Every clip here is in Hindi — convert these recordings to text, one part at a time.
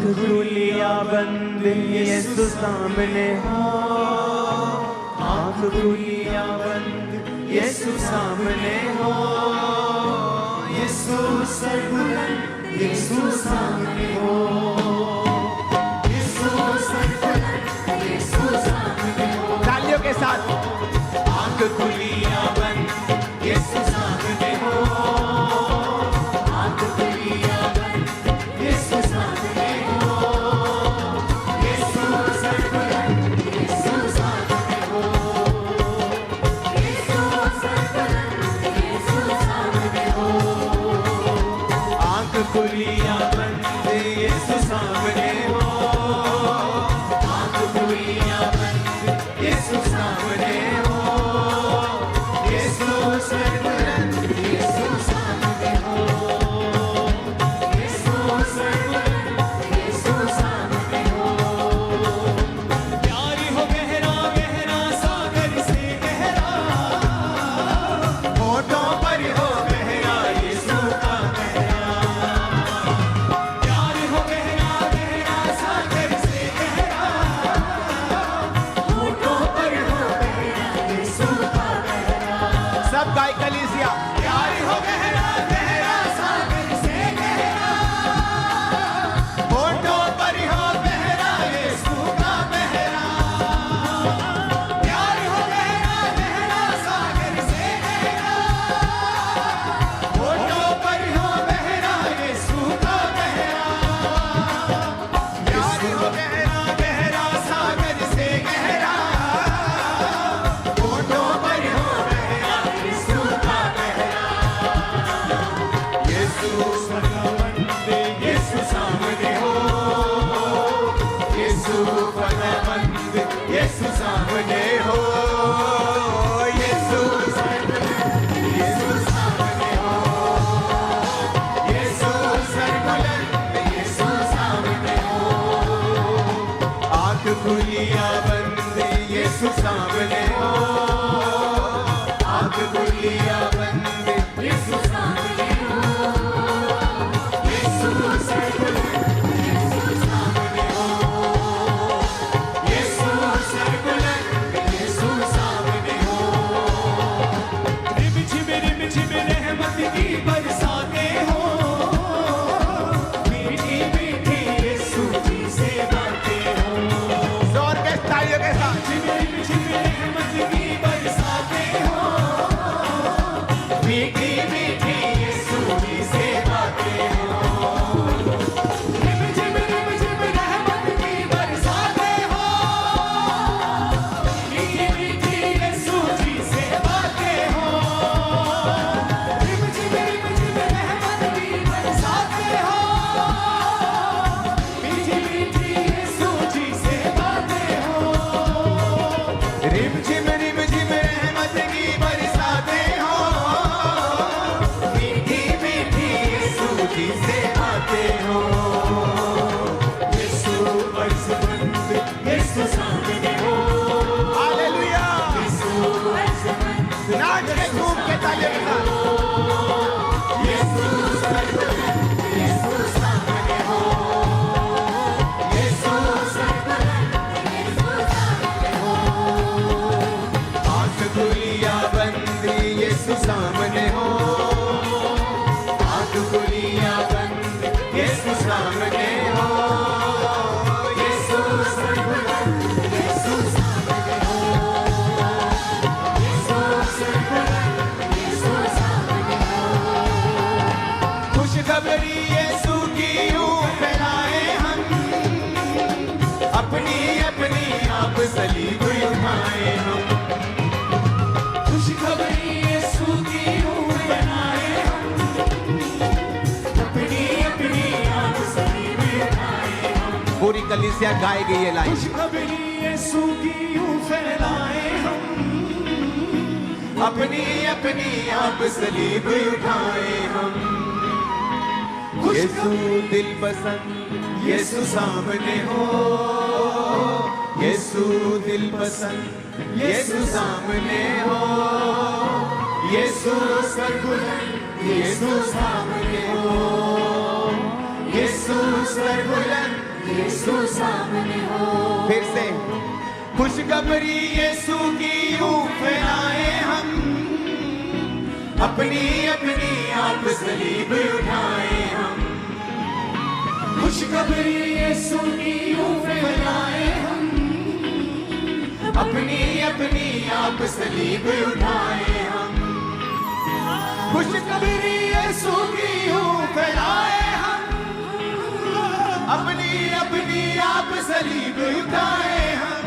आँख खुलिया बंद यीशु सामने हो, आँख खुलिया बंद यीशु सामने हो, यीशु सर्वबुलंद यीशु सामने हो, यीशु सर्वबुलंद यीशु सामने हो। तालियों के साथ आँख खुलिया बंद यीशु सामने हो, आँख खुलिया बंद यीशु सामने हो, यीशु सर्वबुलंद यीशु सामने हो, यीशु सर्वबुलंद यीशु सामने हो। आँख खुलिया बंद यीशु सामने हो, आँख खुलिया बंद यीशु सामने हो, यीशु सर्वबुलंद यीशु सामने हो, यीशु सर्वबुलंद यीशु सामने हो। प्यार हो गहरा गहरा सागर से गहरा, होठों पर हो गहरा यीशु का गहरा। प्यार हो गहरा गहरा सागर से गहरा, होठों पर हो गहरा यीशु का गहरा। सब गाय कलीसिया। प्यार हो गहरा गहरा सागर से गहरा, होठों पर हो गहरा यीशु का गहरा। प्यार हो गहरा गहरा सागर से गहरा, होठों पर हो गहरा यीशु का गहरा। प्यार हो गहरा गहरा सागर से गहरा, होठों पर हो गहरा यीशु का गहरा। यीशु सर्वबुलंद यीशु सामने हो, यीशु सर्वबुलंद यीशु सामने हो, यीशु सर्वबुलंद यीशु सामने हो, यीशु सर्वबुलंद यीशु सामने हो। आँख खुलिया बंद यीशु सामने हो, आँख खुलिया बंद यीशु सामने हो, यीशु सर्वबुलंद यीशु सामने हो, यीशु सर्वबुलंद यीशु सामने हो। रिम झिम रहमत की बरसातें हो, मीठी मीठी यीशु जी से बातें हो। जोर के तालियों के साथ रिम झिम रहमत की बरसातें हो, मीठी मीठी यीशु जी से बातें हो। रिम झिम रहमत की बरसातें हो, मीठी मीठी यीशु जी से बातें हो। रिम झिम रहमत की बरसातें हो, मीठी मीठी यीशु जी से बातें हो। रिम झिम रहमत की बरसातें हो, मीठी मीठी यीशु जी से बातें हो। यीशु अर्ज़मंद यीशु सामने हो। हालेलुया। यीशु अर्ज़मंद नाच के झूम के तालियों के साथ। यीशु सर्वबुलंद यीशु सामने हो, यीशु सर्वबुलंद यीशु सामने हो। आँख खुलिया बंद यीशु सामने हो, आँख खुलिया बंद यीशु सामने हो, यीशु सर्वबुलंद यीशु सामने हो, यीशु सर्वबुलंद यीशु सामने हो। खुशखबरी यीशु की यूं फैलाए हम, अपनी अपनी आप सलीब उठाए हम। खुशखबरी यीशु की यूं फैलाए हम, अपनी अपनी आप सलीब उठाए हम। पूरी कलीसिया गाएगी ये लाइन। खुशखबरी यीशु की यूं फैलाए हम, अपनी अपनी आप सलीब उठाए हम। यीशु दिल पसंद यीशु सामने हो, यीशु दिल पसंद यीशु सामने हो, यीशु सर्वबुलंद यीशु सामने हो, यीशु सर्वबुलंद यीशु सामने हो। फिर से खुशखबरी यीशु की यूं फैलाए हम, अपनी अपनी आप सलीब उठाए हम। खुशखबरी यीशु की यूं फैलाए हम, अपनी अपनी आप सलीब उठाए हम। खुशखबरी यीशु की यूं फैलाए हम, अपनी अपनी आप सलीब उठाए हम।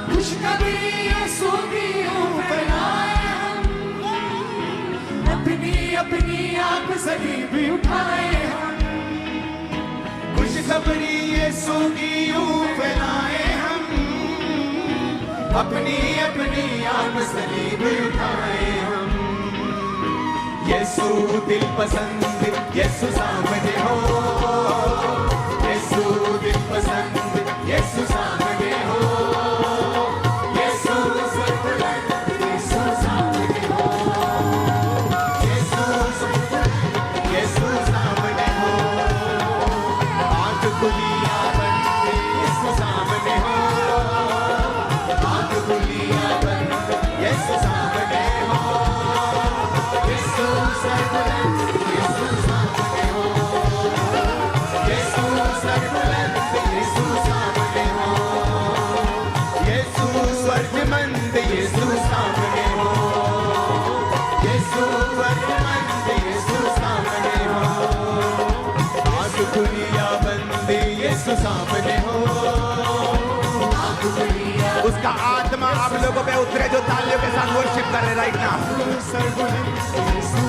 खुशखबरी यीशु की यूं फैलाए हम, अपनी अपनी आप सलीब उठाए हम। खुशखबरी यीशु की यूं फैलाए हम, अपनी अपनी आप सलीब उठाए हम। यीशु दिल पसंद यीशु सामने हो, यीशु दिल पसंद यीशु सामने हो। यीशु सर्वबुलंद यीशु सामने हो, यीशु सर्वबुलंद यीशु सामने हो। आँख खुली या बंद यीशु सामने हो, आँख खुली या बंद यीशु सामने हो। यीशु सर्वबुलंद यीशु सामने हो, यीशु सर्वबुलंद यीशु सामने हो। यीशु स्वर्गमंद यीशु सामने हो, यीशु स्वर्गमंद यीशु सामने हो। आँख खुली या बंद यीशु सामने हो, आँख खुली या उसका आत्मा आप लोगों पे उतरे जो तालियों के साथ वर्शिप कर रहे राइट नाउ। सर्वबुलंद यीशु